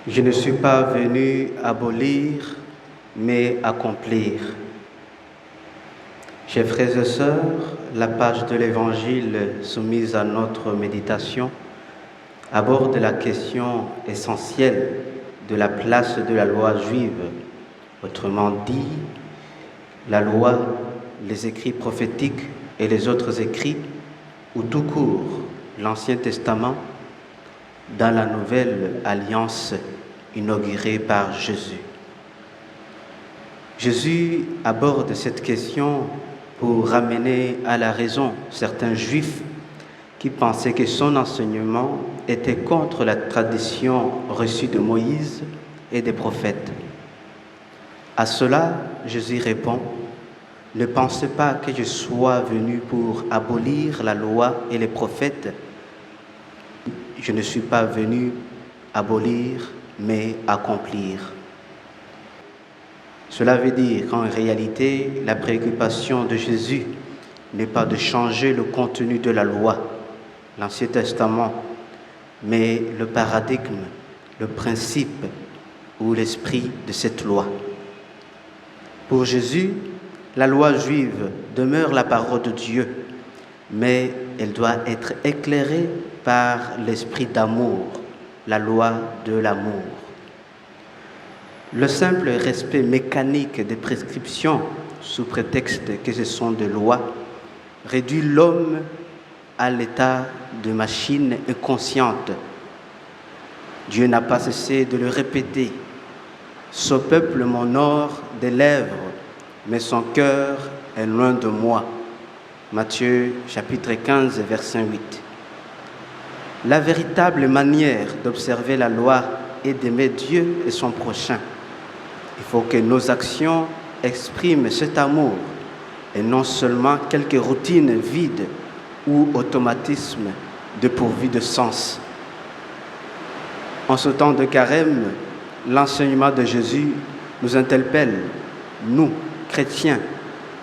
Je ne suis pas venu abolir, mais accomplir. Chers frères et sœurs, la page de l'Évangile soumise à notre méditation aborde la question essentielle de la place de la loi juive, autrement dit, la loi, les écrits prophétiques et les autres écrits, ou tout court, l'Ancien Testament, dans la nouvelle alliance inaugurée par Jésus. Jésus aborde cette question pour ramener à la raison certains juifs qui pensaient que son enseignement était contre la tradition reçue de Moïse et des prophètes. À cela, Jésus répond: « Ne pensez pas que je sois venu pour abolir la loi et les prophètes. Je ne suis pas venu abolir, mais accomplir. » Cela veut dire qu'en réalité, la préoccupation de Jésus n'est pas de changer le contenu de la loi, l'Ancien Testament, mais le paradigme, le principe ou l'esprit de cette loi. Pour Jésus, la loi juive demeure la parole de Dieu, mais elle doit être éclairée par l'esprit d'amour, la loi de l'amour. Le simple respect mécanique des prescriptions, sous prétexte que ce sont des lois, réduit l'homme à l'état de machine inconsciente. Dieu n'a pas cessé de le répéter. « Ce peuple m'honore des lèvres, mais son cœur est loin de moi. » Matthieu chapitre 15, verset 8. La véritable manière d'observer la loi est d'aimer Dieu et son prochain. Il faut que nos actions expriment cet amour et non seulement quelques routines vides ou automatismes dépourvus de sens. En ce temps de carême, l'enseignement de Jésus nous interpelle, nous, chrétiens,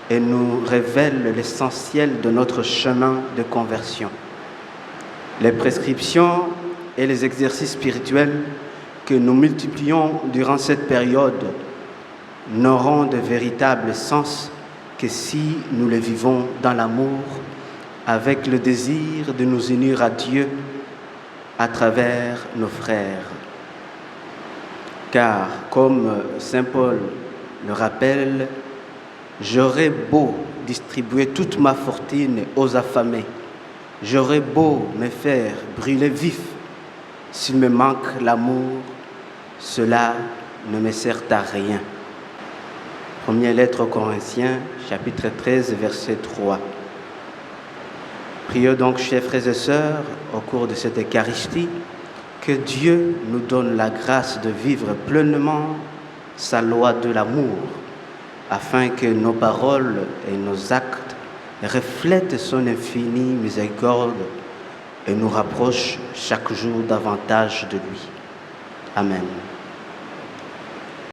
et nous révèle l'essentiel de notre chemin de conversion. Les prescriptions et les exercices spirituels que nous multiplions durant cette période n'auront de véritable sens que si nous les vivons dans l'amour, avec le désir de nous unir à Dieu à travers nos frères. Car, comme saint Paul le rappelle, j'aurais beau distribuer toute ma fortune aux affamés, j'aurais beau me faire brûler vif, s'il me manque l'amour, cela ne me sert à rien. Première lettre aux Corinthiens, chapitre 13, verset 3. Prions donc, chers frères et sœurs, au cours de cette Eucharistie, que Dieu nous donne la grâce de vivre pleinement sa loi de l'amour, afin que nos paroles et nos actes reflètent son infinie miséricorde et nous rapprochent chaque jour davantage de lui. Amen.